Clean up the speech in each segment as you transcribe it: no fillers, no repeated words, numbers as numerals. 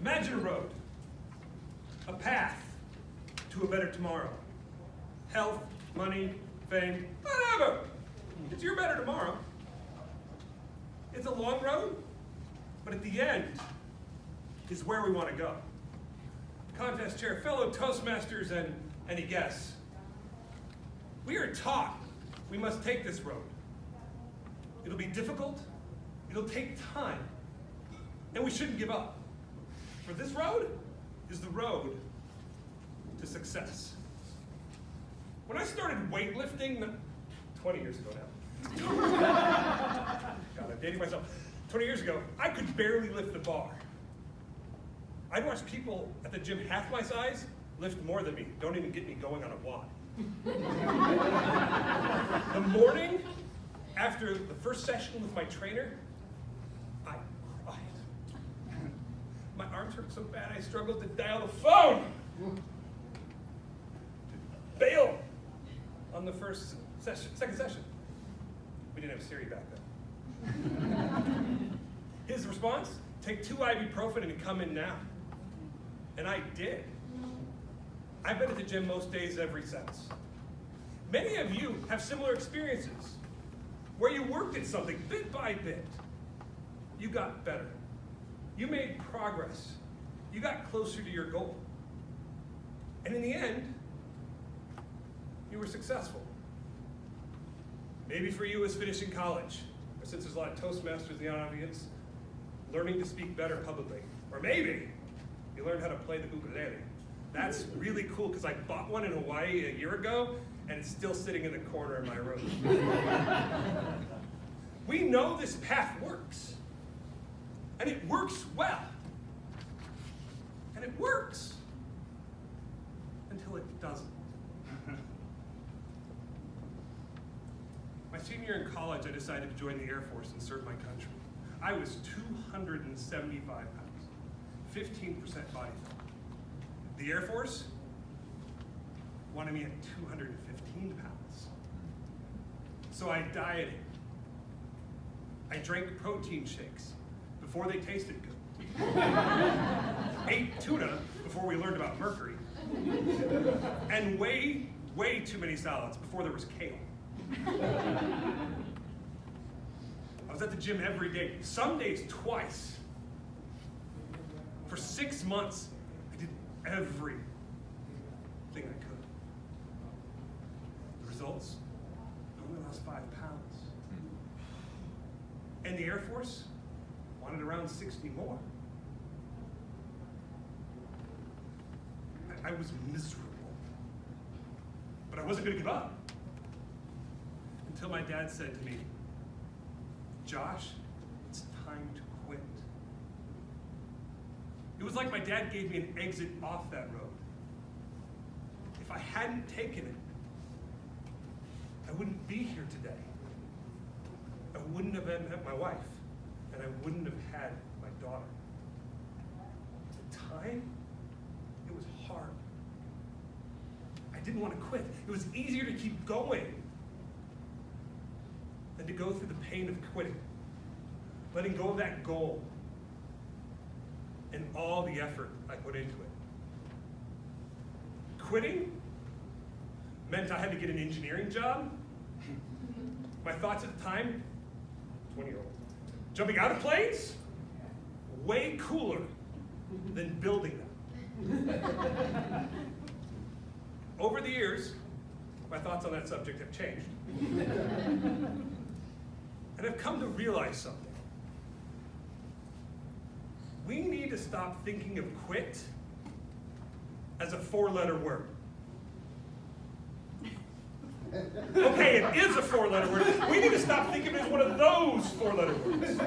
Imagine a road, a path to a better tomorrow. Health, money, fame, whatever. It's your better tomorrow. It's a long road, but at the end is where we want to go. Contest chair, fellow Toastmasters, and any guests. We are taught we must take this road. It'll be difficult, it'll take time, and we shouldn't give up. For this road is the road to success. When I started weightlifting, 20 years ago now. God, I'm dating myself. 20 years ago, I could barely lift the bar. I'd watch people at the gym half my size lift more than me. Don't even get me going on a WOD. The morning after the first session with my trainer, I cried. My arms hurt so bad I struggled to dial the phone. To bail on the second session. We didn't have Siri back then. His response, take 2 ibuprofen and come in now. And I did. I've been at the gym most days ever since. Many of you have similar experiences where you worked at something bit by bit. You got better. You made progress. You got closer to your goal. And in the end, you were successful. Maybe for you it was finishing college, or since there's a lot of Toastmasters in the audience, learning to speak better publicly. Or maybe you learned how to play the ukulele. That's really cool because I bought one in Hawaii a year ago and it's still sitting in the corner of my room. We know this path works. And it works well. And it works until it doesn't. My senior year in college, I decided to join the Air Force and serve my country. I was 275 pounds, 15% body fat. The Air Force wanted me at 215 pounds. So I dieted. I drank protein shakes before they tasted good. Ate tuna before we learned about mercury. And way too many salads before there was kale. I was at the gym every day, some days twice. For 6 months, I did everything I could. The results? I only lost 5 pounds. And the Air Force wanted around 60 more. I was miserable. But I wasn't going to give up. Until my dad said to me, Josh, it's time to quit. It was like my dad gave me an exit off that road. If I hadn't taken it, I wouldn't be here today. I wouldn't have met my wife, and I wouldn't have had my daughter. At the time, it was hard. I didn't want to quit. It was easier to keep going than to go through the pain of quitting, letting go of that goal and all the effort I put into it. Quitting meant I had to get an engineering job. My thoughts at the time, 20-year-old, jumping out of planes, way cooler than building them. Over the years, my thoughts on that subject have changed. And I've come to realize something. We need to stop thinking of quit as a 4-letter word. Okay, it is a 4-letter word. We need to stop thinking of it as one of those 4-letter words.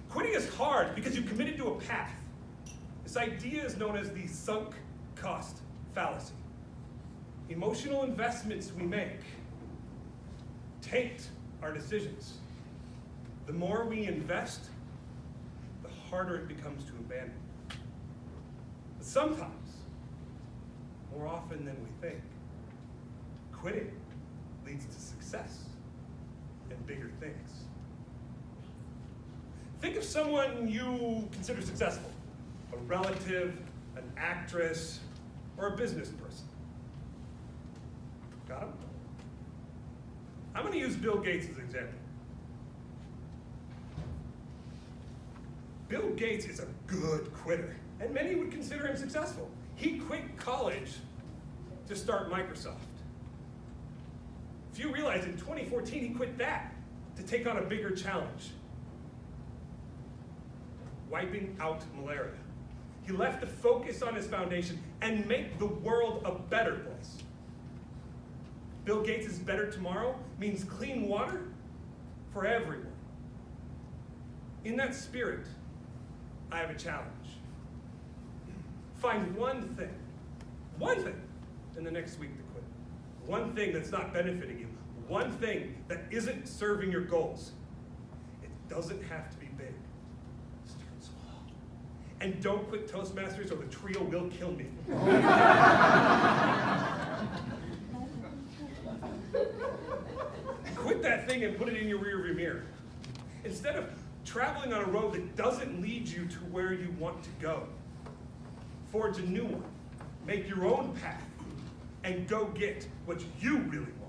Quitting is hard because you've committed to a path. This idea is known as the sunk cost fallacy. Emotional investments we make taint our decisions. The more we invest, the harder it becomes to abandon. But sometimes, more often than we think, quitting leads to success and bigger things. Think of someone you consider successful. A relative, an actress, or a business person. Got him? I'm going to use Bill Gates as an example. Bill Gates is a good quitter, and many would consider him successful. He quit college to start Microsoft. Few realize in 2014 he quit that to take on a bigger challenge: wiping out malaria. He left to focus on his foundation and make the world a better place. Bill Gates' better tomorrow means clean water for everyone. In that spirit, I have a challenge. Find one thing in the next week to quit. One thing that's not benefiting you. One thing that isn't serving your goals. It doesn't have to be big. Start small. And don't quit Toastmasters or the trio will kill me. Quit that thing and put it in your rearview mirror. Instead of traveling on a road that doesn't lead you to where you want to go, forge a new one. Make your own path and go get what you really want.